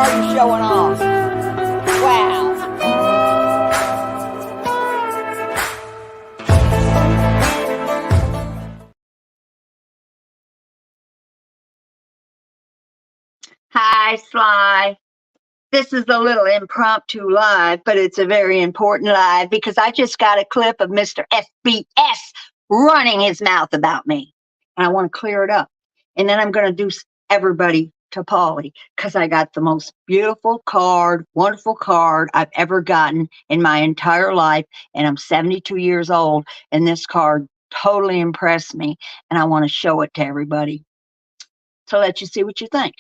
are you showing off? Wow. Hi, Sly. This is a little impromptu live, but it's a very important live because I just got a clip of Mr. FBS running his mouth about me. And I want to clear it up. And then I'm going to do everybody to Paulie because I got the most beautiful card, wonderful card I've ever gotten in my entire life. And I'm 72 years old. And this card totally impressed me. And I want to show it to everybody to let you see what you think.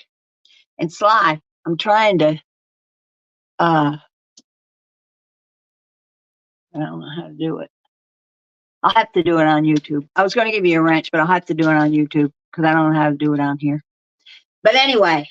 And Sly, I'm trying to I don't know how to do it. I'll have to do it on YouTube. I was going to give you a wrench, but I'll have to do it on YouTube because I don't know how to do it on here. But anyway,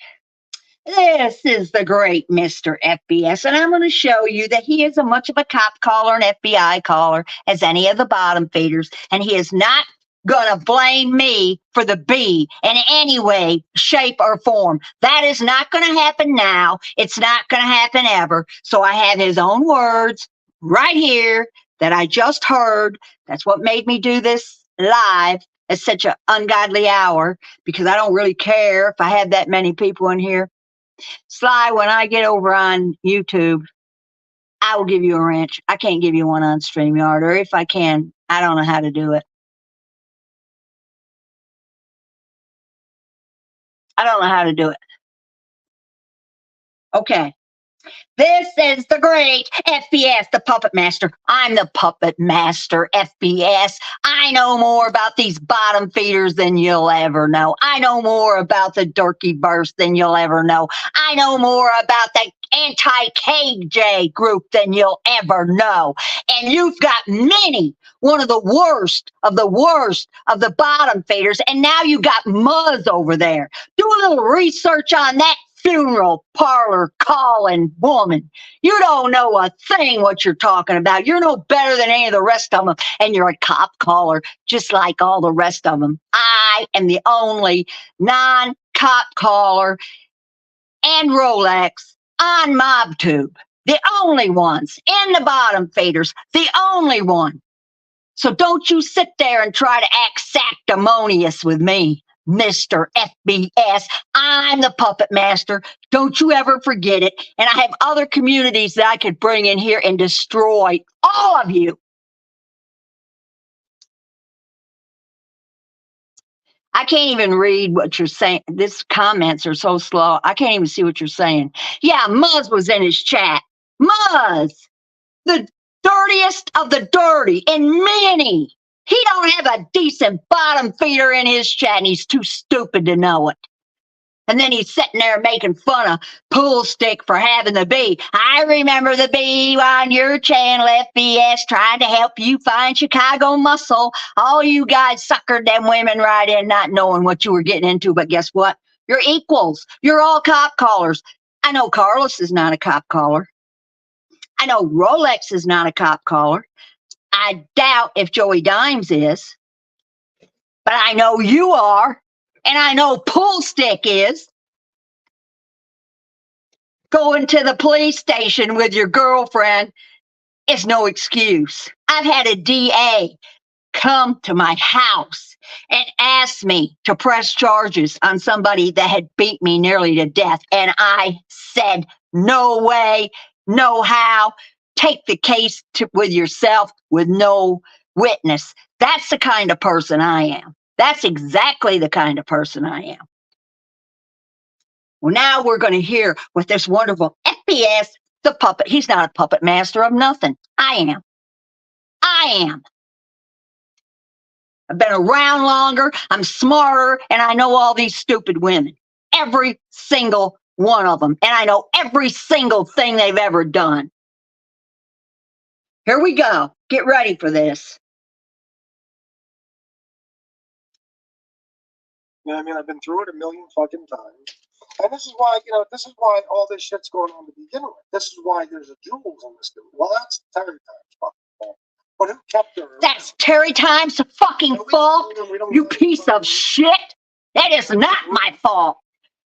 this is the great Mr. FBS, and I'm going to show you that he is as much of a cop caller and FBI caller as any of the bottom feeders, and he is not going to blame me for the B in any way, shape, or form. That is not going to happen now. It's not going to happen ever. So I have his own words right here that I just heard. That's what made me do this live at such an ungodly hour, because I don't really care if I have that many people in here. Sly, when I get over on YouTube, I will give you a wrench. I can't give you one on StreamYard, or if I can, I don't know how to do it. I don't know how to do it. Okay. This is the great FBS, the puppet master. I'm the puppet master, FBS. I know more about these bottom feeders than you'll ever know. I know more about the Durkee verse than you'll ever know. I know more about the anti-KJ group than you'll ever know. And you've got many, one of the worst of the bottom feeders. And now you got Muzz over there. Do a little research on that funeral parlor calling woman. You don't know a thing what you're talking about. You're no better than any of the rest of them. And you're a cop caller, just like all the rest of them. I am the only non-cop caller and Rolex on MobTube. The only ones in the bottom feeders. The only one. So don't you sit there and try to act sanctimonious with me, Mr. FBS. I'm the puppet master. Don't you ever forget it. And I have other communities that I could bring in here and destroy all of you. I can't even read what you're saying. These comments are so slow. I can't even see what you're saying. Yeah, Muzz was in his chat. Muzz, the dirtiest of the dirty, and Minnie. He don't have a decent bottom feeder in his chat, and he's too stupid to know it. And then he's sitting there making fun of Pool Stick for having the B. I remember the B on your channel, FBS, trying to help you find Chicago muscle. All you guys suckered them women right in, not knowing what you were getting into. But guess what? You're equals. You're all cop callers. I know Carlos is not a cop caller. I know Rolex is not a cop caller. I doubt if Joey Dimes is. But I know you are. And I know Pool Stick is. Going to the police station with your girlfriend is no excuse. I've had a DA come to my house and ask me to press charges on somebody that had beat me nearly to death. And I said, no way, no how. Take the case with yourself with no witness. That's the kind of person I am. That's exactly the kind of person I am. Well, now we're going to hear what this wonderful FBS, the puppet, he's not a puppet master of nothing. I am. I've been around longer, I'm smarter, and I know all these stupid women. Every single one of them. And I know every single thing they've ever done. Here we go. Get ready for this. You know what I mean? I've been through it a million fucking times. And this is why, this is why all this shit's going on to begin with. This is why there's a Jules in this dude. Well, that's Terry Time's fucking fault. But who kept her? That's Terry Time's fucking fault? You piece of shit. That is not my fault.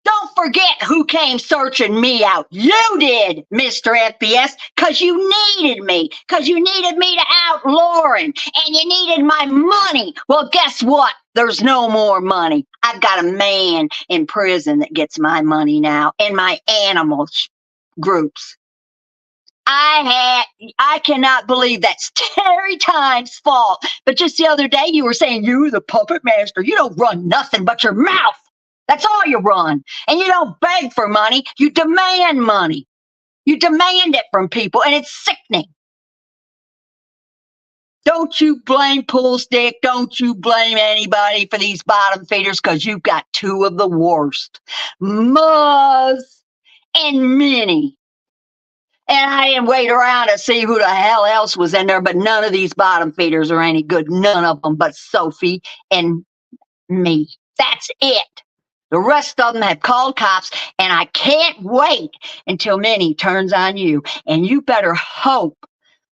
Don't forget who came searching me out. You did, Mr. FBS, because you needed me. Because you needed me to out Lauren. And you needed my money. Well, guess what? There's no more money. I've got a man in prison that gets my money now in my animal groups. I cannot believe that's Terry Time's fault. But just the other day, you were saying you're the puppet master. You don't run nothing but your mouth. That's all you run. And you don't beg for money. You demand money. You demand it from people, and it's sickening. Don't you blame Pool Stick. Don't you blame anybody for these bottom feeders, because you've got two of the worst. Muzz and Minnie. And I didn't wait around to see who the hell else was in there, but none of these bottom feeders are any good. None of them but Sophie and me. That's it. The rest of them have called cops, and I can't wait until Minnie turns on you. And you better hope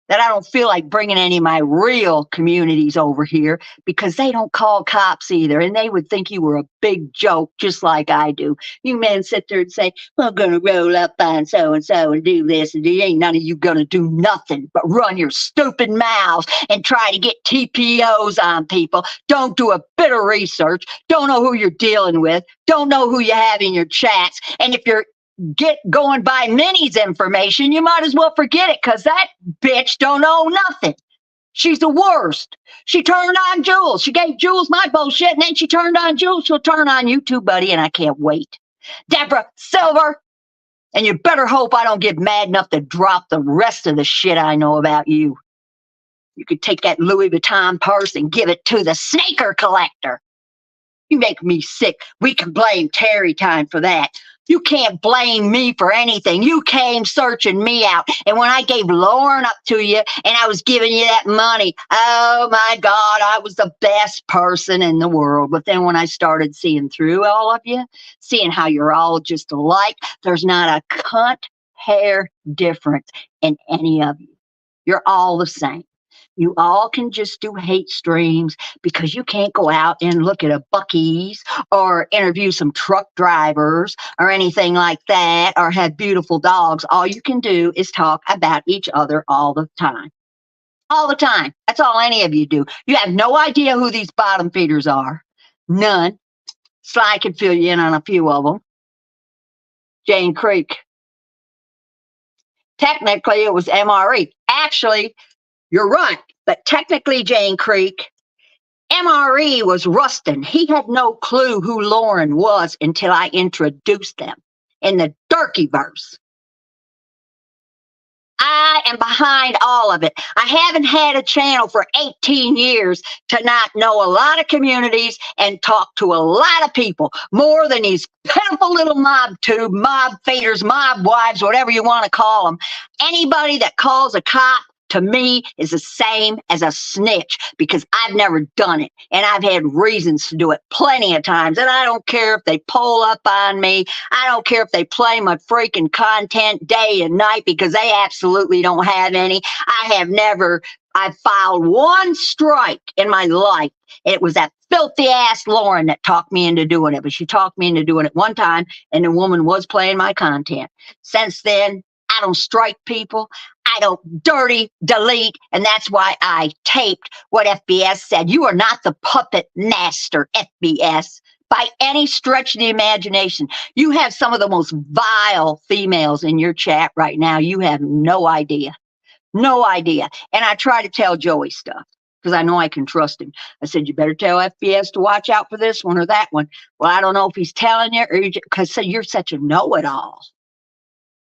that I don't feel like bringing any of my real communities over here, because they don't call cops either, and they would think you were a big joke just like I do. You men sit there and say, I'm going to roll up on so-and-so and do this, and ain't none of you going to do nothing but run your stupid mouths and try to get TPOs on people. Don't do a bit of research. Don't know who you're dealing with. Don't know who you have in your chats. And if you're going by Minnie's information, you might as well forget it, because that bitch don't know nothing. She's the worst. She turned on Jules. She gave Jules my bullshit, and then she turned on Jules. She'll turn on you too, buddy, and I can't wait. Deborah Silver, and you better hope I don't get mad enough to drop the rest of the shit I know about you. You could take that Louis Vuitton purse and give it to the snaker collector. You make me sick. We can blame Terry Time for that. You can't blame me for anything. You came searching me out. And when I gave Lauren up to you and I was giving you that money, oh my God, I was the best person in the world. But then when I started seeing through all of you, seeing how you're all just alike, there's not a cunt hair difference in any of you. You're all the same. You all can just do hate streams because you can't go out and look at a Buc-ee's or interview some truck drivers or anything like that, or have beautiful dogs. All you can do is talk about each other all the time. All the time. That's all any of you do. You have no idea who these bottom feeders are. None. Sly could fill you in on a few of them. Jane Creek. Technically, it was MRE. Actually, you're right, but technically, Jane Creek, MRE was Rustin. He had no clue who Lauren was until I introduced them in the Durkeyverse. I am behind all of it. I haven't had a channel for 18 years to not know a lot of communities and talk to a lot of people, more than these pitiful little mob feeders, mob wives, whatever you want to call them. Anybody that calls a cop to me is the same as a snitch, because I've never done it, and I've had reasons to do it plenty of times, and I don't care if they pull up on me. I don't care if they play my freaking content day and night, because they absolutely don't have any. I've filed one strike in my life, and it was that filthy ass Lauren that talked me into doing it, but she talked me into doing it one time, and the woman was playing my content. Since then, I don't strike people. I don't dirty delete. And that's why I taped what FBS said. You are not the puppet master, FBS, by any stretch of the imagination. You have some of the most vile females in your chat right now. You have no idea. No idea. And I try to tell Joey stuff, because I know I can trust him. I said, you better tell FBS to watch out for this one or that one. Well, I don't know if he's telling you, or because you're such a know-it-all.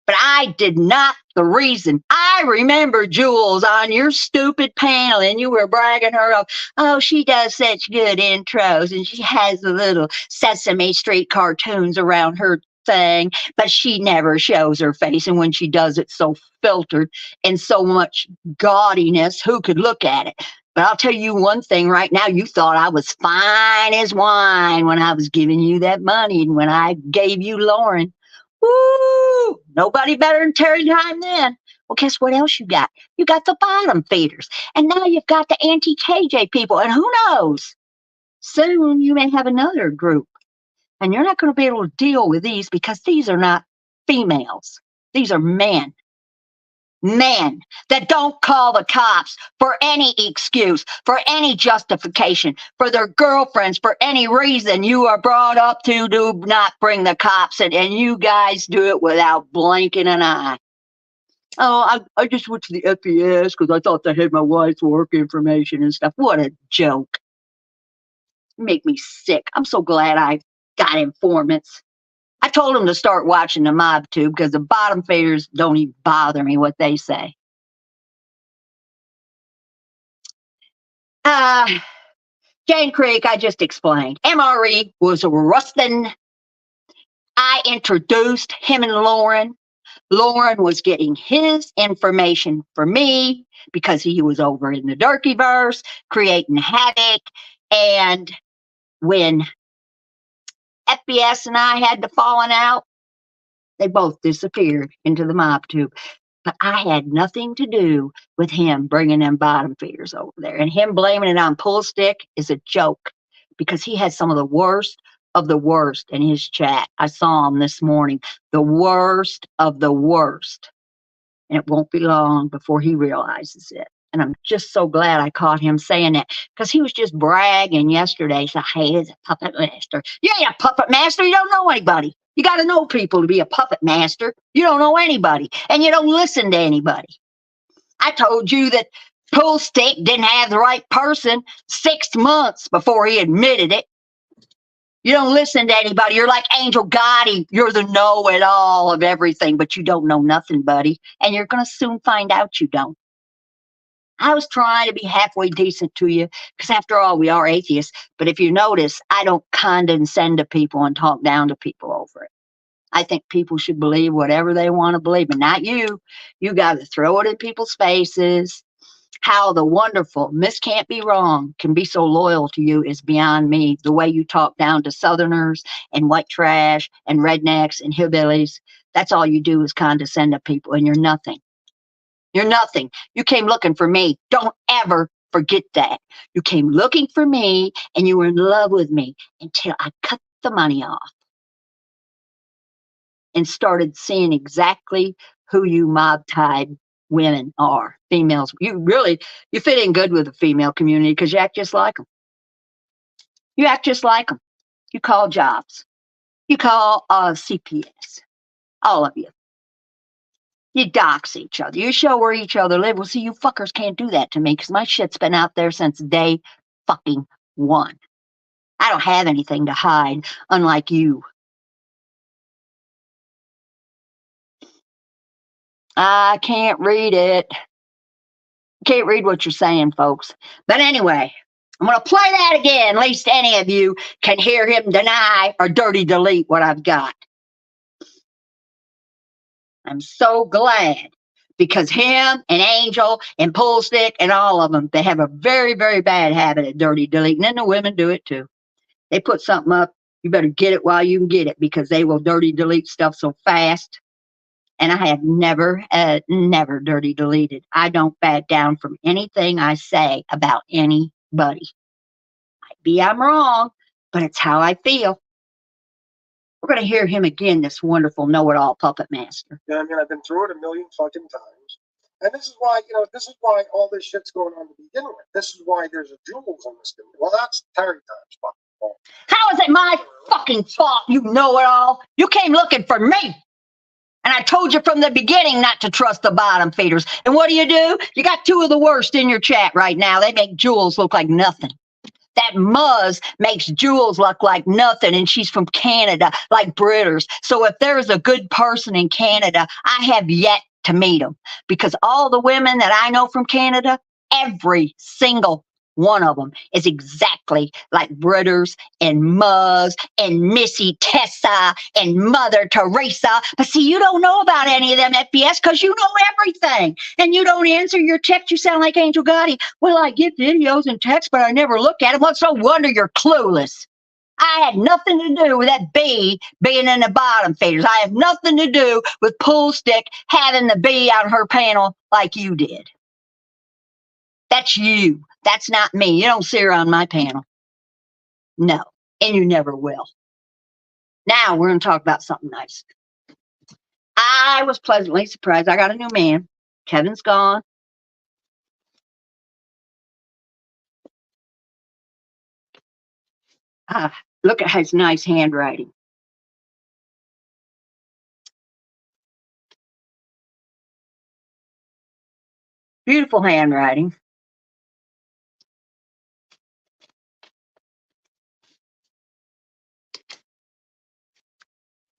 But I did not. The reason I remember Jules on your stupid panel, and you were bragging her up. Oh, she does such good intros, and she has the little Sesame Street cartoons around her thing, but she never shows her face. And when she does, it's so filtered and so much gaudiness. Who could look at it? But I'll tell you one thing right now. You thought I was fine as wine when I was giving you that money, and when I gave you Lauren. Woo! Nobody better than Terry Time then. Well, guess what else you got? You got the bottom feeders. And now you've got the anti-KJ people. And who knows? Soon you may have another group And you're not going to be able to deal with these because these are not females. These are men. Men that don't call the cops for any excuse, for any justification, for their girlfriends, for any reason you are brought up to do not bring the cops in, and you guys do it without blinking an eye. Oh, I just went to the FBS because I thought they had my wife's work information and stuff. What a joke. Make me sick. I'm so glad I got informants. I told them to start watching the mob tube because the bottom feeders don't even bother me what they say. Jane Creek, I just explained. MRE was rusting. I introduced him and Lauren. Lauren was getting his information for me because he was over in the Durkeeverse creating havoc. And when FBS and I had the falling out, they both disappeared into the mob tube. But I had nothing to do with him bringing them bottom feeders over there. And him blaming it on Pull Stick is a joke because he has some of the worst in his chat. I saw him this morning. The worst of the worst. And it won't be long before he realizes it. And I'm just so glad I caught him saying that because he was just bragging yesterday. So, hey, he's a puppet master. You ain't a puppet master. You don't know anybody. You got to know people to be a puppet master. You don't know anybody, and you don't listen to anybody. I told you that Pull Stick didn't have the right person 6 months before he admitted it. You don't listen to anybody. You're like Angel Gotti. You're the know-it-all of everything, but you don't know nothing, buddy. And you're going to soon find out you don't. I was trying to be halfway decent to you because, after all, we are atheists. But if you notice, I don't condescend to people and talk down to people over it. I think people should believe whatever they want to believe, but not you. You got to throw it in people's faces. How the wonderful Miss Can't Be Wrong can be so loyal to you is beyond me. The way you talk down to Southerners and white trash and rednecks and hillbillies, that's all you do is condescend to people, and you're nothing. You're nothing. You came looking for me. Don't ever forget that. You came looking for me, and you were in love with me until I cut the money off and started seeing exactly who you mob-tied women are, females. You fit in good with the female community because you act just like them. You act just like them. You call jobs. You call CPS. All of you. You dox each other. You show where each other live. Well, see, you fuckers can't do that to me because my shit's been out there since day fucking one. I don't have anything to hide, unlike you. I can't read it. Can't read what you're saying, folks. But anyway, I'm going to play that again. At least any of you can hear him deny or dirty delete what I've got. I'm so glad because him and Angel and Pull Stick and all of them, they have a very, very bad habit of dirty deleting. And the women do it too. They put something up, you better get it while you can get it because they will dirty delete stuff so fast. And I have never dirty deleted. I don't back down from anything I say about anybody. Might be I'm wrong, but it's how I feel. We're going to hear him again, this wonderful know-it-all puppet master. Yeah, I mean, I've been through it a million fucking times. And this is why, this is why all this shit's going on to begin with. This is why there's a jewels on this thing. Well, that's Terry Time's fucking fault. How is it my fucking fault, you know-it-all? You came looking for me. And I told you from the beginning not to trust the bottom feeders. And what do? You got two of the worst in your chat right now. They make Jules look like nothing. That Muzz makes Jules look like nothing, and she's from Canada, like Britters. So if there's a good person in Canada, I have yet to meet them. Because all the women that I know from Canada, every single one of them is exactly like Britters and Muzz and Missy Tessa and Mother Teresa. But see, you don't know about any of them FBS because you know everything. And you don't answer your text. You sound like Angel Gotti. Well, I get videos and texts, but I never look at them. What's no wonder you're clueless. I had nothing to do with that bee being in the bottom feeders. I have nothing to do with Pull Stick having the bee on her panel like you did. That's you. That's not me. You don't see her on my panel. No, and you never will. Now we're going to talk about something nice. I was pleasantly surprised. I got a new man. Kevin's gone. Look at his nice handwriting. Beautiful handwriting.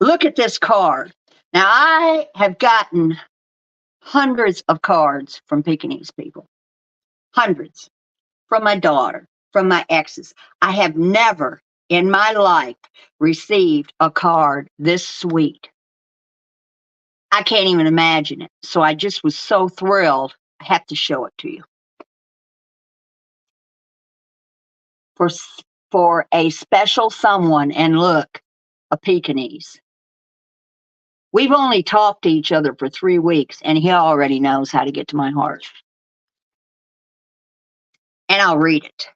Look at this card. Now, I have gotten hundreds of cards from Pekingese people. Hundreds. From my daughter, from my exes. I have never in my life received a card this sweet. I can't even imagine it. So I just was so thrilled. I have to show it to you. For a special someone, and look, a Pekingese. We've only talked to each other for 3 weeks, and he already knows how to get to my heart. And I'll read it.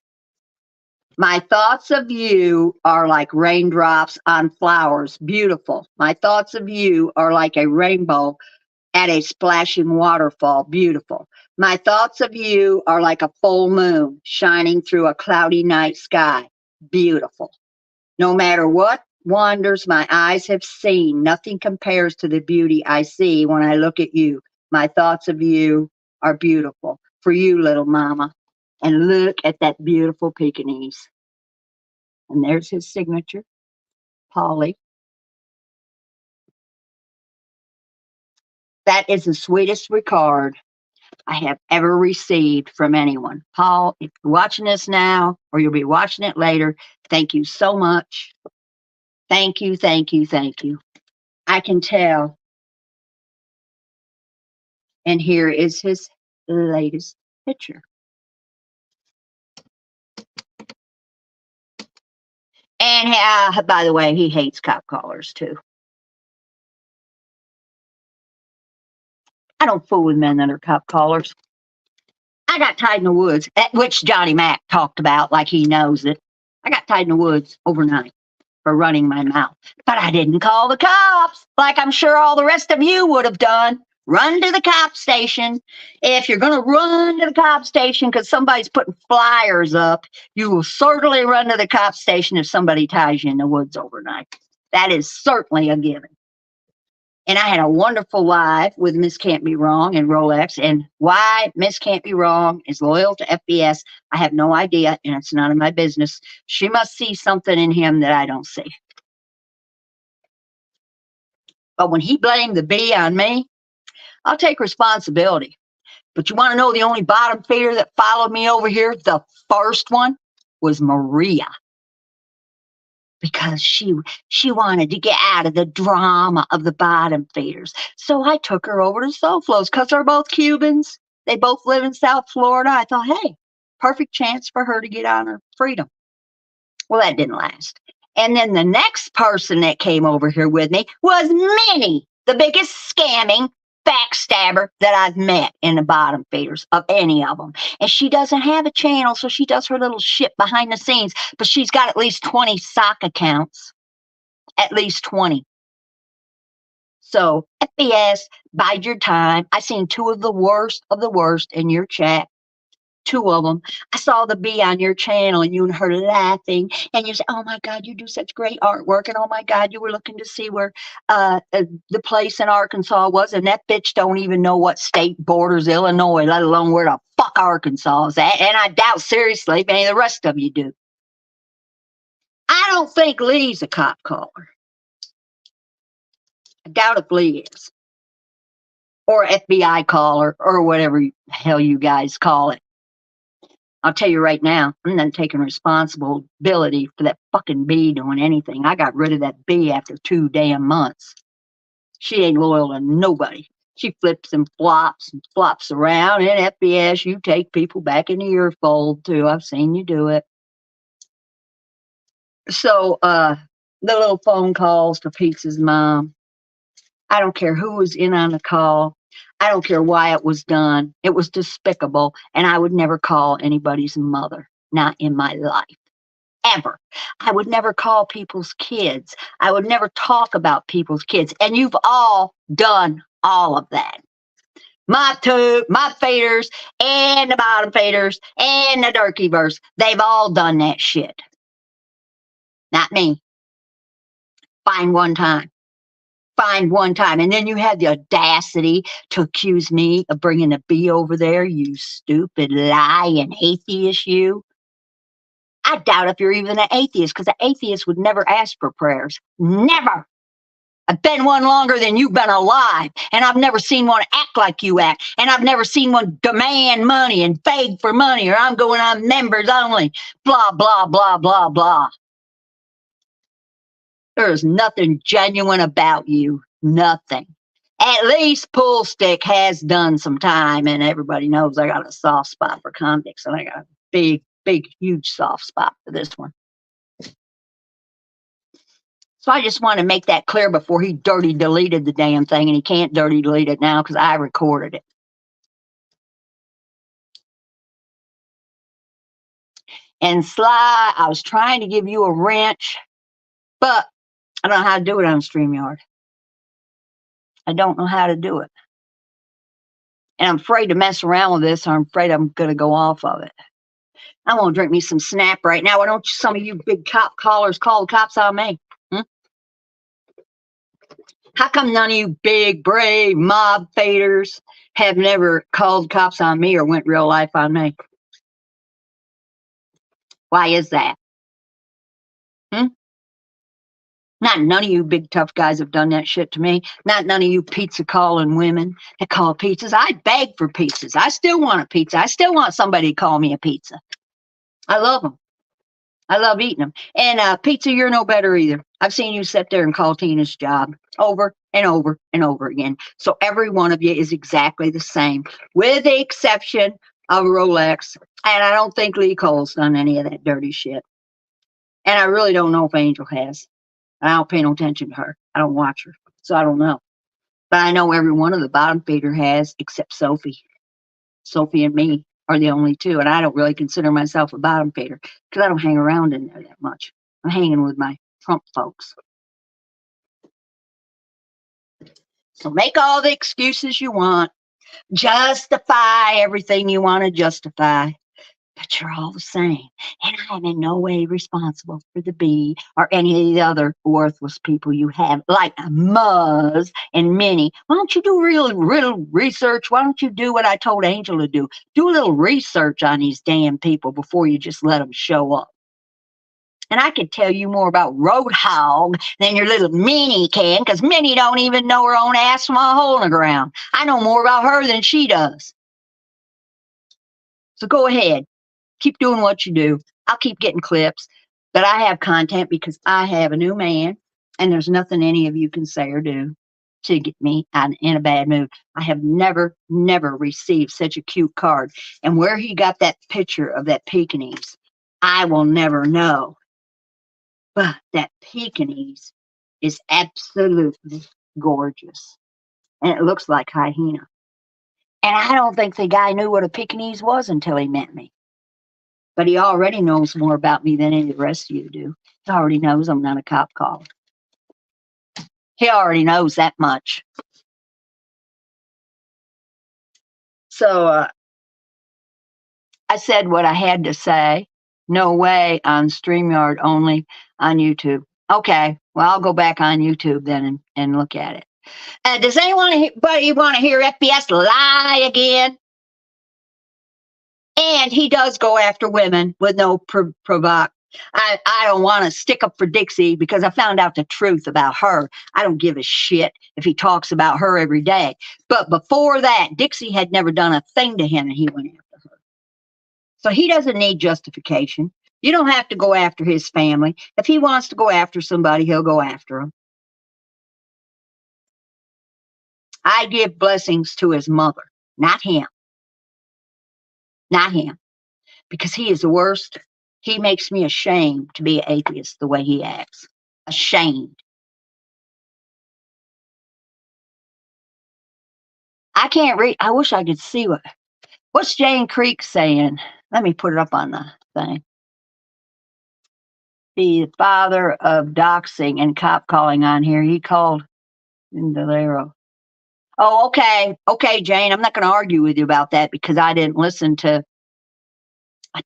My thoughts of you are like raindrops on flowers, beautiful. My thoughts of you are like a rainbow at a splashing waterfall, beautiful. My thoughts of you are like a full moon shining through a cloudy night sky, beautiful. No matter what wonders my eyes have seen, nothing compares to the beauty I see when I look at you. My thoughts of you are beautiful. For you, little mama. And look at that beautiful Pekingese. And there's his signature, Paulie. That is the sweetest card I have ever received from anyone. Paul, if you're watching this now, or you'll be watching it later, thank you so much. Thank you, thank you, thank you. I can tell. And here is his latest picture. And by the way, he hates cop collars too. I don't fool with men that are cop collars. I got tied in the woods, which Johnny Mac talked about like he knows it. I got tied in the woods overnight for running my mouth. But I didn't call the cops like I'm sure all the rest of you would have done. Run to the cop station. If you're going to run to the cop station because somebody's putting flyers up, you will certainly run to the cop station if somebody ties you in the woods overnight. That is certainly a given. And I had a wonderful live with Miss Can't Be Wrong and Rolex. And why Miss Can't Be Wrong is loyal to FBS, I have no idea, and it's none of my business. She must see something in him that I don't see. But when he blamed the B on me, I'll take responsibility. But you want to know the only bottom feeder that followed me over here? The first one was Maria. Because she wanted to get out of the drama of the bottom feeders. So I took her over to Soflo's because they're both Cubans. They both live in South Florida. I thought, hey, perfect chance for her to get on her freedom. Well, that didn't last. And then the next person that came over here with me was Minnie, the biggest scamming backstabber that I've met in the bottom feeders of any of them. And she doesn't have a channel, so she does her little shit behind the scenes, but she's got at least 20 sock accounts. At least 20. So, FBS, bide your time. I seen two of the worst in your chat. 2 of them. I saw the B on your channel and you and her laughing and you said, oh my God, you do such great artwork. And oh my God, you were looking to see where the place in Arkansas was. And that bitch don't even know what state borders Illinois, let alone where the fuck Arkansas is at. And I doubt seriously if any of the rest of you do. I don't think Lee's a cop caller. I doubt if Lee is. Or FBI caller or whatever the hell you guys call it. I'll tell you right now, I'm not taking responsibility for that fucking bee doing anything. I got rid of that bee after 2 damn months. She ain't loyal to nobody. She flips and flops around. In FBS, you take people back into your fold too. I've seen you do it. So, the little phone calls to Pete's mom. I don't care who was in on the call. I don't care why it was done. It was despicable, and I would never call anybody's mother, not in my life. ever. I would never call people's kids. I would never talk about people's kids. And you've all done all of that. My faders, and the bottom faders, and the Durkeevers, they've all done that shit. Not me. Find one time. Find one time. And then you had the audacity to accuse me of bringing a bee over there, you stupid lying atheist, you. I doubt if you're even an atheist, because an atheist would never ask for prayers. Never. I've been one longer than you've been alive, and I've never seen one act like you act, and I've never seen one demand money and beg for money, or I'm going on members only, blah, blah, blah, blah, blah. There is nothing genuine about you. Nothing. At least Pull Stick has done some time, and everybody knows I got a soft spot for convicts, and I got a big, huge soft spot for this one. So I just want to make that clear before he dirty deleted the damn thing, and he can't dirty delete it now because I recorded it. And Sly, I was trying to give you a wrench, but I don't know how to do it on StreamYard. I don't know how to do it. And I'm afraid to mess around with this, or I'm afraid I'm going to go off of it. I want to drink me some Snap right now. Why don't some of you big cop callers call the cops on me? How come none of you big, brave mob faders have never called cops on me or went real life on me? Why is that? Not none of you big tough guys have done that shit to me. Not none of you pizza calling women that call pizzas. I beg for pizzas. I still want a pizza. I still want somebody to call me a pizza. I love them. I love eating them. And pizza, you're no better either. I've seen you sit there and call Tina's job over and over and over again. So every one of you is exactly the same, with the exception of Rolex. And I don't think Lee Cole's done any of that dirty shit. And I really don't know if Angel has. I don't pay no attention to her. I don't watch her. So I don't know. But I know every one of the bottom feeder has, except Sophie. Sophie and me are the only two. And I don't really consider myself a bottom feeder because I don't hang around in there that much. I'm hanging with my Trump folks. So make all the excuses you want. Justify everything you want to justify. But you're all the same. And I am in no way responsible for the bee or any of the other worthless people you have, like Muzz and Minnie. Why don't you do real research? Why don't you do what I told Angel to do? Do a little research on these damn people before you just let them show up. And I could tell you more about Roadhog than your little Minnie can, because Minnie don't even know her own ass from a hole in the ground. I know more about her than she does. So go ahead. Keep doing what you do. I'll keep getting clips, but I have content because I have a new man, and there's nothing any of you can say or do to get me in a bad mood. I have never received such a cute card. And where he got that picture of that Pekingese, I will never know. But that Pekingese is absolutely gorgeous. And it looks like hyena. And I don't think the guy knew what a Pekingese was until he met me. But he already knows more about me than any of the rest of you do. He already knows I'm not a cop caller. He already knows that much. So I said what I had to say. No way on StreamYard, only on YouTube. Okay, well, I'll go back on YouTube then and look at it. Does anybody want to hear FBS lie again? And he does go after women with no provoc. I don't want to stick up for Dixie because I found out the truth about her. I don't give a shit if he talks about her every day. But before that, Dixie had never done a thing to him, and he went after her. So he doesn't need justification. You don't have to go after his family. If he wants to go after somebody, he'll go after them. I give blessings to his mother, not him. Not him. Because he is the worst. He makes me ashamed to be an atheist the way he acts. Ashamed. I can't read. I wish I could see what's Jane Creek saying. Let me put it up on the thing. The father of doxing and cop calling on here. He called in Valero. Oh, okay. Okay, Jane. I'm not going to argue with you about that because I didn't listen to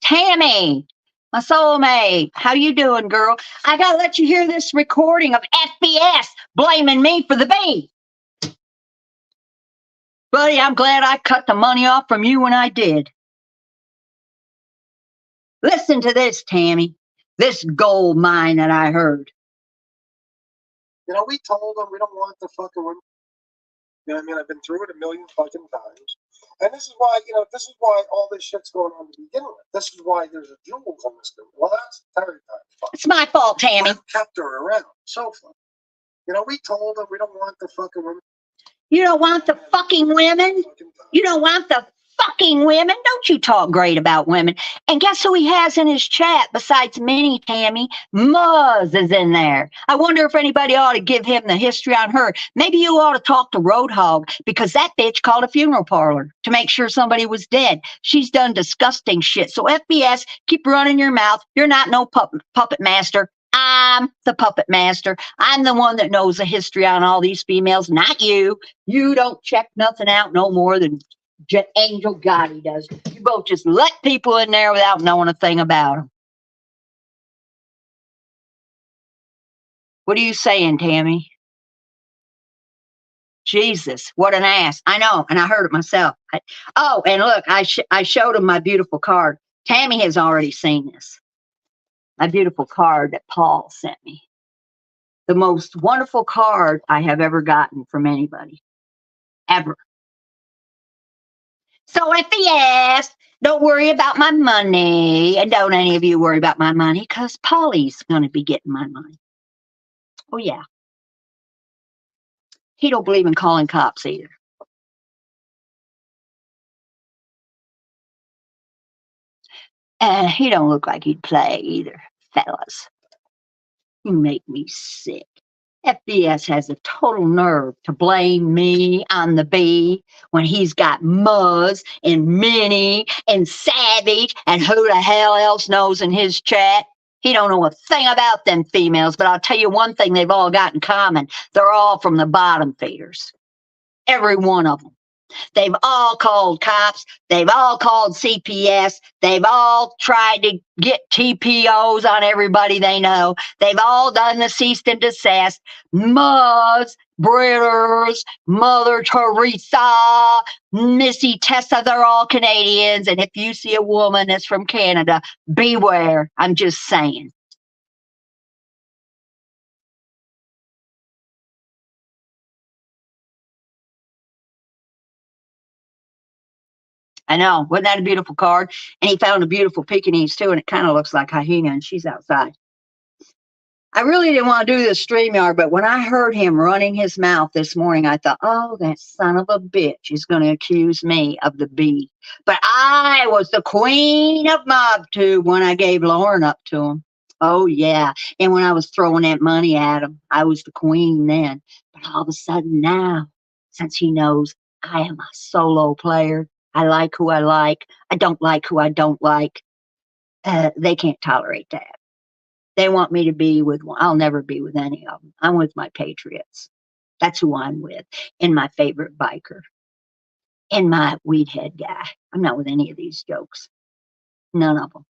Tammy, my soulmate. How you doing, girl? I got to let you hear this recording of FBS blaming me for the bee. Buddy, I'm glad I cut the money off from you when I did. Listen to this, Tammy. This gold mine that I heard. You know, we told them we don't want the fucking women. You know what I mean? I've been through it a million fucking times. And this is why, you know, this is why all this shit's going on to begin with. This is why there's a jewels on this thing. Well, that's Terry time. It's my fault, Tammy. I've kept her around. So fun. You know, we told them we don't want the fucking women. You don't want the fucking women? You don't want the fucking women? Don't you talk great about women. And guess who he has in his chat besides Minnie, Tammy? Muzz is in there. I wonder if anybody ought to give him the history on her. Maybe you ought to talk to Roadhog because that bitch called a funeral parlor to make sure somebody was dead. She's done disgusting shit. So FBS, keep running your mouth. You're not no puppet master. I'm the puppet master. I'm the one that knows the history on all these females, not you. You don't check nothing out no more than Angel Gotti does. You both just let people in there without knowing a thing about them. What are you saying, Tammy? Jesus, what an ass. I know, and I heard it myself. And look, I showed him my beautiful card. Tammy has already seen this. My beautiful card that Paul sent me. The most wonderful card I have ever gotten from anybody. Ever. So FBS, don't worry about my money. And don't any of you worry about my money because Paulie's going to be getting my money. Oh, yeah. He don't believe in calling cops either. And he don't look like he'd play either, fellas. You make me sick. FBS has a total nerve to blame me on the bee when he's got Muzz and Minnie and Savage and who the hell else knows in his chat. He don't know a thing about them females, but I'll tell you one thing they've all got in common. They're all from the bottom feeders. Every one of them. They've all called cops. They've all called CPS. They've all tried to get TPOs on everybody they know. They've all done the cease and desist. Muzz, Britters, Mother Teresa, Missy Tessa, they're all Canadians. And if you see a woman that's from Canada, beware. I'm just saying. I know. Wasn't that a beautiful card? And he found a beautiful Pekingese too, and it kind of looks like Hyena, and she's outside. I really didn't want to do this StreamYard, but when I heard him running his mouth this morning, I thought, oh, that son of a bitch is going to accuse me of the bee. But I was the queen of MobTube when I gave Lauren up to him. Oh, yeah. And when I was throwing that money at him, I was the queen then. But all of a sudden now, since he knows I am a solo player, I like who I like. I don't like who I don't like. They can't tolerate that. They want me to be with one. I'll never be with any of them. I'm with my patriots. That's who I'm with. And my favorite biker. And my weed head guy. I'm not with any of these jokes. None of them.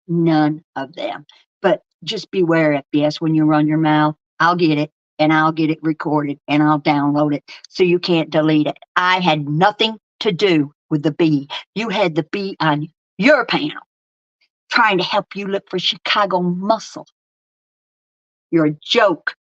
None of them. But just beware, FBS, when you run your mouth. I'll get it. And I'll get it recorded. And I'll download it. So you can't delete it. I had nothing to do with the bee. You had the bee on your panel. Trying to help you look for Chicago muscle. You're a joke.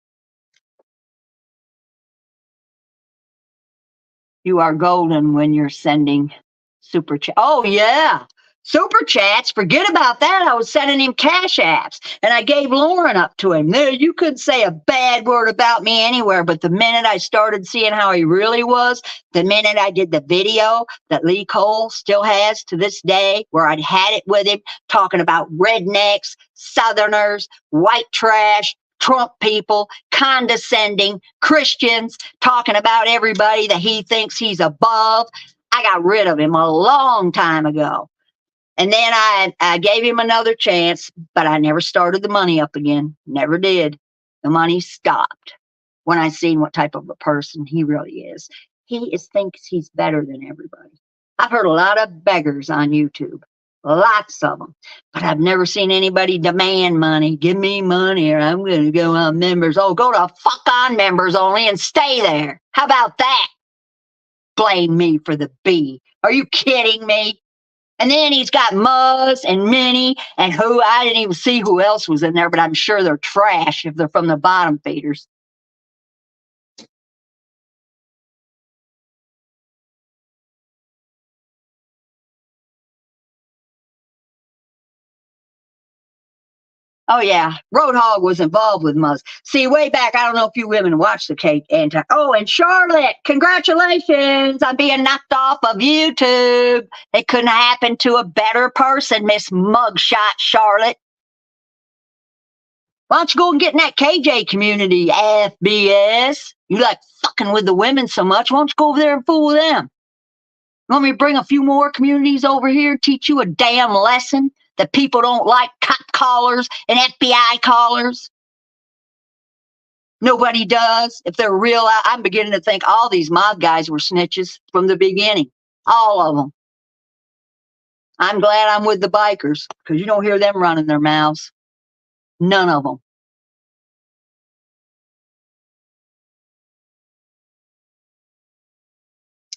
You are golden when you're sending super chat. Oh, yeah. Super chats. Forget about that. I was sending him cash apps and I gave Lauren up to him. There, you couldn't say a bad word about me anywhere. But the minute I started seeing how he really was, the minute I did the video that Lee Cole still has to this day, where I'd had it with him talking about rednecks, Southerners, white trash, Trump people, condescending Christians, talking about everybody that he thinks he's above. I got rid of him a long time ago. And then I gave him another chance, but I never started the money up again. Never did. The money stopped when I seen what type of a person he really is. Thinks he's better than everybody. I've heard a lot of beggars on YouTube, lots of them, but I've never seen anybody demand money. Give me money or I'm going to go on members. Oh, go to fuck on members only and stay there. How about that? Blame me for the B. Are you kidding me? And then he's got Muzz and Minnie and who I didn't even see who else was in there, but I'm sure they're trash if they're from the bottom feeders. Oh yeah, Roadhog was involved with Muzz. See, way back, I don't know if you women watched the Cake anti. Oh, and Charlotte, congratulations on being knocked off of YouTube. It couldn't happen to a better person, Miss Mugshot Charlotte. Why don't you go and get in that KJ community, FBS? You like fucking with the women so much. Why don't you go over there and fool with them? You want me to bring a few more communities over here, teach you a damn lesson that people don't like cop callers and FBI callers? Nobody does. If they're real, I'm beginning to think all these mob guys were snitches from the beginning. All of them. I'm glad I'm with the bikers because you don't hear them running their mouths. None of them.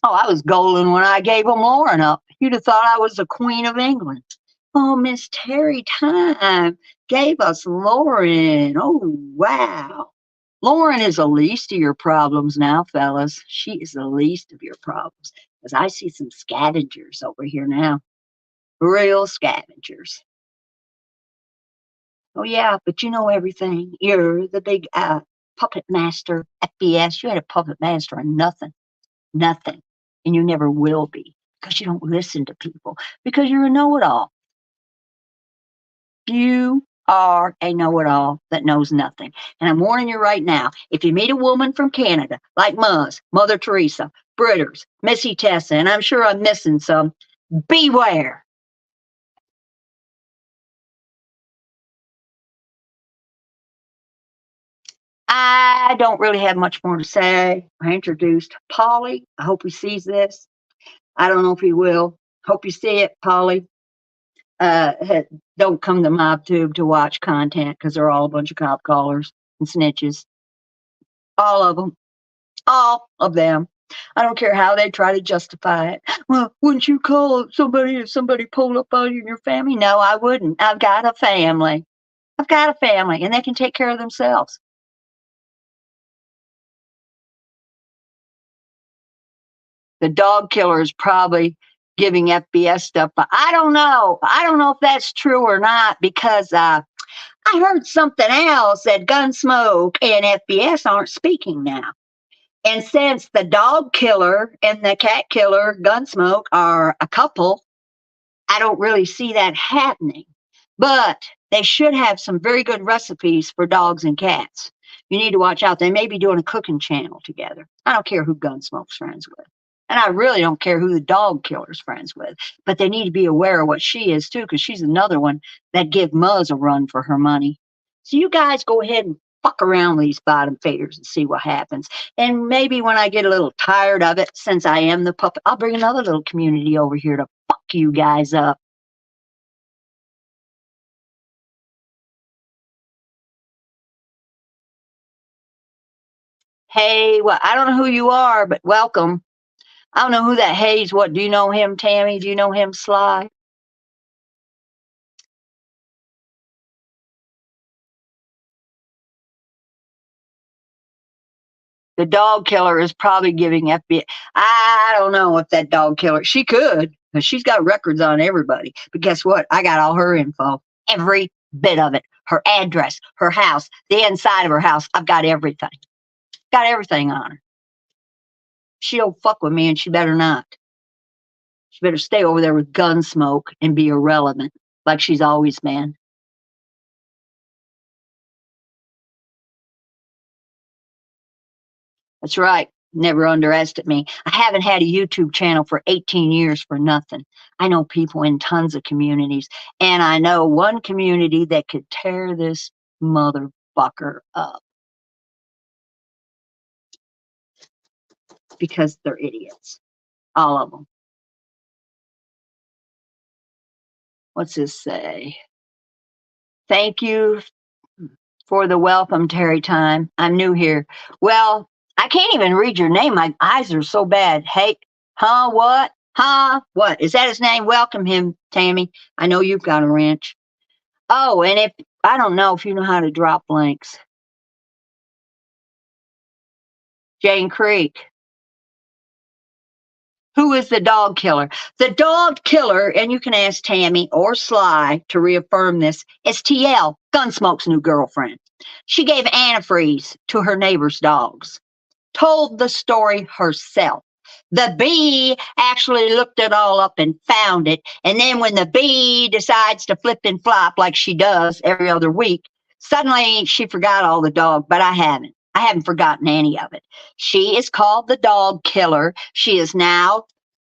Oh, I was golden when I gave them Lauren up. You'd have thought I was the Queen of England. Oh, Miss Terry Time gave us Lauren. Oh, wow. Lauren is the least of your problems now, fellas. She is the least of your problems. Because I see some scavengers over here now. Real scavengers. Oh, yeah, but you know everything. You're the big puppet master, FBS. You had a puppet master on nothing. Nothing. And you never will be. Because you don't listen to people. Because you're a know-it-all. You are a know-it-all that knows nothing. And I'm warning you right now, if you meet a woman from Canada, like Muzz, Mother Teresa, Britters, Missy Tessa, and I'm sure I'm missing some, beware. I don't really have much more to say. I introduced Paulie. I hope he sees this. I don't know if he will. Hope you see it, Paulie. Uh, don't come to MobTube to watch content because they're all a bunch of cop callers and snitches. All of them. All of them. I don't care how they try to justify it. Well, wouldn't you call somebody if somebody pulled up on you in your family? No, I wouldn't. I've got a family. I've got a family, and they can take care of themselves. The dog killer is probably giving FBS stuff, but I don't know. I don't know if that's true or not because I heard something else that Gunsmoke and FBS aren't speaking now. And since the dog killer and the cat killer, Gunsmoke, are a couple, I don't really see that happening. But they should have some very good recipes for dogs and cats. You need to watch out. They may be doing a cooking channel together. I don't care who Gunsmoke's friends with. And I really don't care who the dog killer's friends with. But they need to be aware of what she is too, because she's another one that give Muzz a run for her money. So you guys go ahead and fuck around with these bottom faders and see what happens. And maybe when I get a little tired of it, since I am the puppet, I'll bring another little community over here to fuck you guys up. Hey, well, I don't know who you are, but welcome. I don't know who that Hayes. What, do you know him, Tammy? Do you know him, Sly? The dog killer is probably giving FBI. I don't know if that dog killer, she could, because she's got records on everybody. But guess what? I got all her info, every bit of it, her address, her house, the inside of her house. I've got everything. Got everything on her. She don't fuck with me, and she better not. She better stay over there with Gunsmoke and be irrelevant, like she's always been. That's right. Never underestimate me. I haven't had a YouTube channel for 18 years for nothing. I know people in tons of communities, and I know one community that could tear this motherfucker up because they're idiots. All of them. What's this say? Thank you for the welcome, Terry Time. I'm new here. Well, I can't even read your name. My eyes are so bad. Hey, huh? What? Huh? What? Is that his name? Welcome him, Tammy. I know you've got a wrench. Oh, and if I don't know if you know how to drop links. Jane Creek. Who is the dog killer? The dog killer, and you can ask Tammy or Sly to reaffirm this, is TL, Gunsmoke's new girlfriend. She gave antifreeze to her neighbor's dogs, told the story herself. The bee actually looked it all up and found it. And then when the bee decides to flip and flop like she does every other week, suddenly she forgot all the dog, but I haven't. I haven't forgotten any of it. She is called the dog killer. She is now,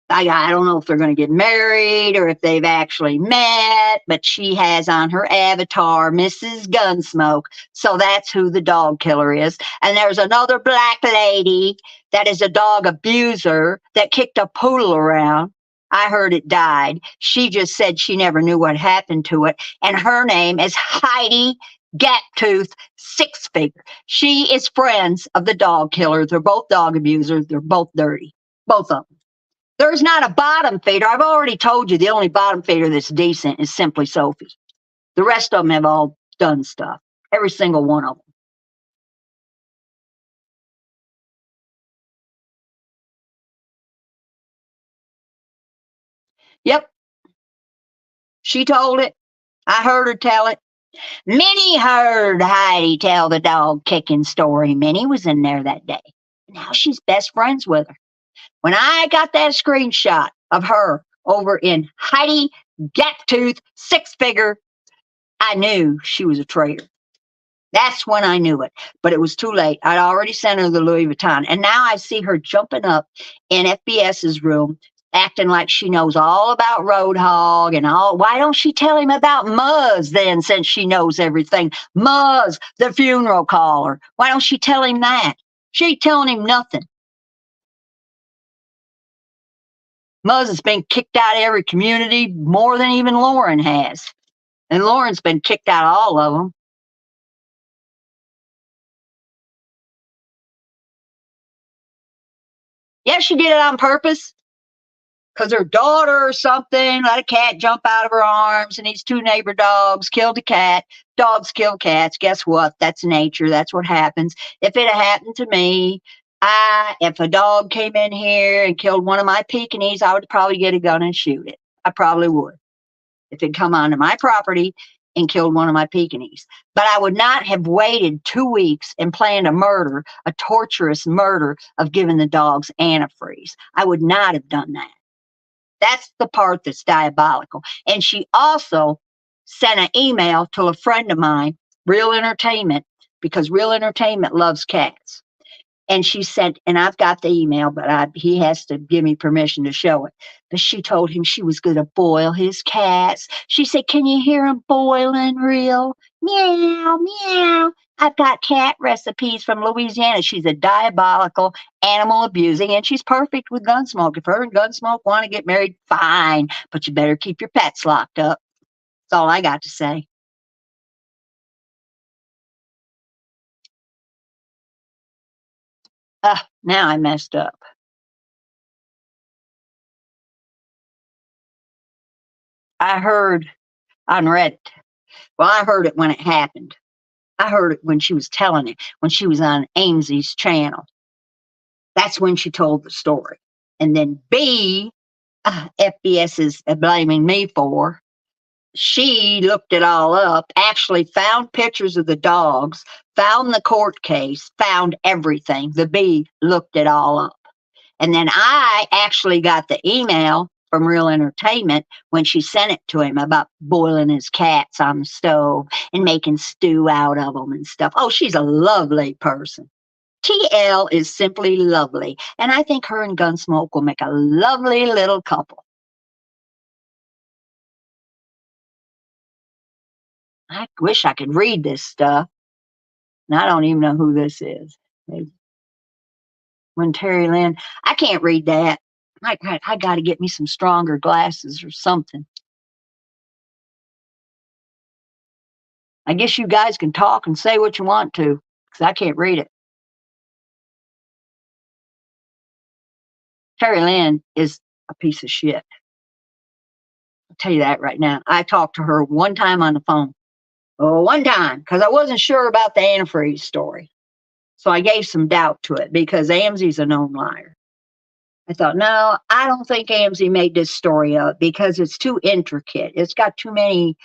I don't know if they're going to get married or if they've actually met, but she has on her avatar Mrs. Gunsmoke. So that's who the dog killer is. And there's another black lady that is a dog abuser that kicked a poodle around. I heard it died. She just said she never knew what happened to it. And her name is Heidi Gaptooth Six Figure. She is friends of the dog killer. They're both dog abusers. They're both dirty. Both of them. There's not a bottom feeder. I've already told you the only bottom feeder that's decent is Simply Sophie. The rest of them have all done stuff. Every single one of them. Yep. She told it. I heard her tell it. Minnie heard Heidi tell the dog kicking story. Minnie was in there that day. Now she's best friends with her. When I got that screenshot of her over in Heidi Gaptooth Six Figure, I knew she was a traitor. That's when I knew it, but it was too late. I'd already sent her the Louis Vuitton. And now I see her jumping up in FBS's room, acting like she knows all about Roadhog and all. Why don't she tell him about Muzz then, since she knows everything? Muzz, the funeral caller. Why don't she tell him that? She ain't telling him nothing. Muzz has been kicked out of every community more than even Lauren has. And Lauren's been kicked out of all of them. Yeah, she did it on purpose. Because her daughter or something let a cat jump out of her arms, and these two neighbor dogs killed a cat. Dogs kill cats. Guess what? That's nature. That's what happens. If it had happened to me, if a dog came in here and killed one of my Pekingese, I would probably get a gun and shoot it. I probably would. If it come onto my property and killed one of my Pekingese. But I would not have waited 2 weeks and planned a murder, a torturous murder of giving the dogs antifreeze. I would not have done that. That's the part that's diabolical. And she also sent an email to a friend of mine, Real Entertainment, because Real Entertainment loves cats. And she sent, and I've got the email, but he has to give me permission to show it. But she told him she was going to boil his cats. She said, "Can you hear him boiling, Real? Meow, meow. I've got cat recipes from Louisiana." She's a diabolical animal abusing, and she's perfect with Gunsmoke. If her and Gunsmoke want to get married, fine. But you better keep your pets locked up. That's all I got to say. Now I messed up. I heard on Reddit. Well, I heard it when it happened. I heard it when she was telling it, when she was on Ames's channel. That's when she told the story. And then B, FBS is blaming me for. She looked it all up, actually found pictures of the dogs, found the court case, found everything. The B looked it all up. And then I actually got the email from Real Entertainment when she sent it to him about boiling his cats on the stove and making stew out of them and stuff. Oh, she's a lovely person. TL is simply lovely, and I think her and Gunsmoke will make a lovely little couple. I wish I could read this stuff, and I don't even know who this is. When Terry Lynn, I can't read that. I got to get me some stronger glasses or something. I guess you guys can talk and say what you want to, because I can't read it. Terry Lynn is a piece of shit. I'll tell you that right now. I talked to her one time on the phone. Oh, one time, because I wasn't sure about the antifreeze story. So I gave some doubt to it because AMZ's a known liar. I thought, no, I don't think AMZ made this story up because it's too intricate. It's got too many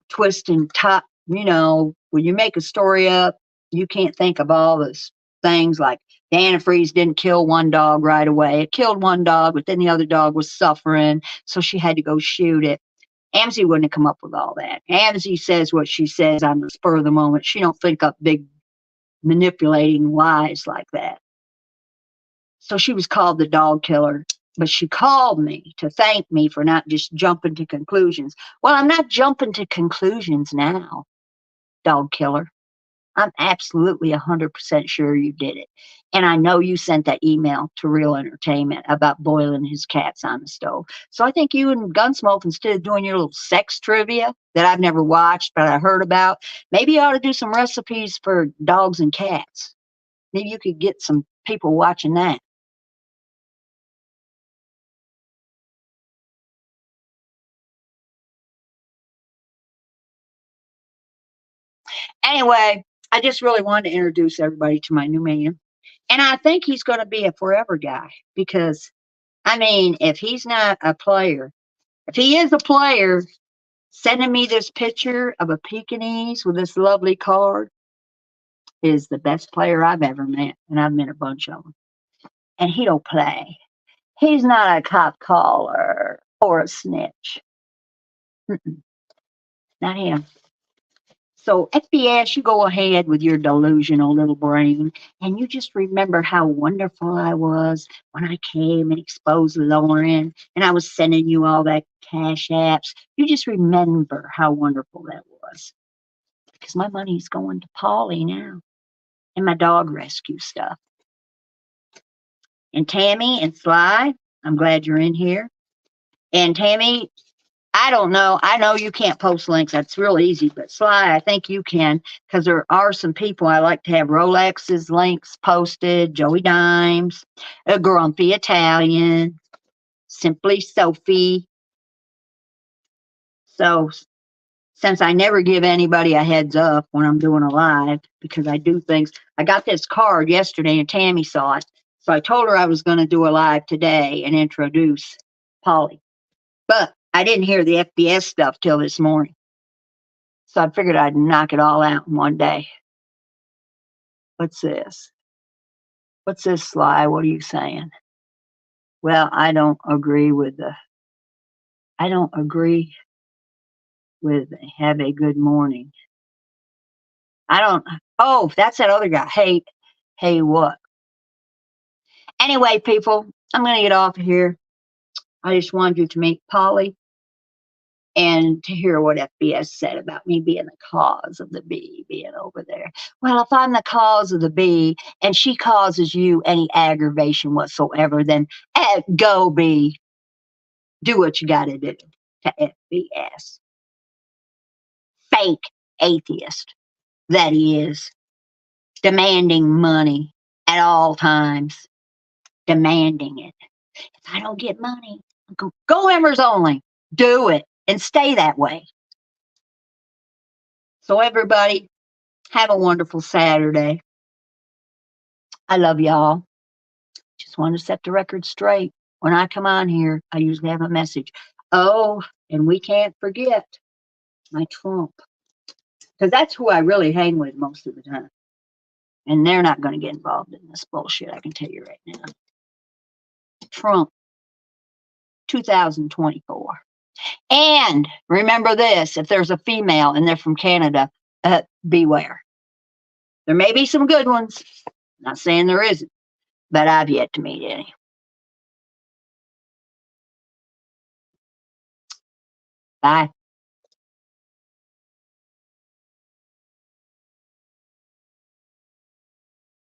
twists and top. When you make a story up, you can't think of all those things like the antifreeze didn't kill one dog right away. It killed one dog, but then the other dog was suffering, so she had to go shoot it. AMZ wouldn't have come up with all that. AMZ says what she says on the spur of the moment. She don't think up big manipulating lies like that. So she was called the dog killer, but she called me to thank me for not just jumping to conclusions. Well, I'm not jumping to conclusions now, dog killer. I'm absolutely 100% sure you did it. And I know you sent that email to Real Entertainment about boiling his cats on the stove. So I think you and Gunsmoke, instead of doing your little sex trivia that I've never watched, but I heard about, maybe you ought to do some recipes for dogs and cats. Maybe you could get some people watching that. Anyway, I just really wanted to introduce everybody to my new man. And I think he's going to be a forever guy because, I mean, if he's not a player, if he is a player, sending me this picture of a Pekingese with this lovely card is the best player I've ever met. And I've met a bunch of them. And he don't play. He's not a cop caller or a snitch. Mm-mm, not him. So FBS, you go ahead with your delusional little brain, and you just remember how wonderful I was when I came and exposed Lauren, and I was sending you all that cash apps. You just remember how wonderful that was, because my money's going to Paulie now, and my dog rescue stuff. And Tammy and Sly, I'm glad you're in here. And Tammy, I don't know. I know you can't post links. That's real easy. But Sly, I think you can because there are some people I like to have Rolex's links posted. Joey Dimes, a Grumpy Italian, Simply Sophie. So since I never give anybody a heads up when I'm doing a live because I do things, I got this card yesterday and Tammy saw it. So I told her I was going to do a live today and introduce Paulie. But I didn't hear the FBS stuff till this morning. So I figured I'd knock it all out in one day. What's this? What's this, Sly? What are you saying? Well, I don't agree with have a good morning. Oh, that's that other guy. Hey, what? Anyway, people, I'm going to get off of here. I just wanted you to meet Paulie and to hear what FBS said about me being the cause of the bee being over there. Well, if I'm the cause of the bee and she causes you any aggravation whatsoever, then go bee. Do what you got to do to FBS. Fake atheist that he is, demanding money at all times, demanding it. If I don't get money, go members only. Do it and stay that way. So everybody, have a wonderful Saturday. I love y'all. Just want to set the record straight. When I come on here, I usually have a message. Oh, and we can't forget my Trump. Because that's who I really hang with most of the time. And they're not going to get involved in this bullshit, I can tell you right now. Trump, 2024. And remember this, if there's a female and they're from Canada, beware. There may be some good ones, Not saying there isn't, but I've yet to meet any. Bye.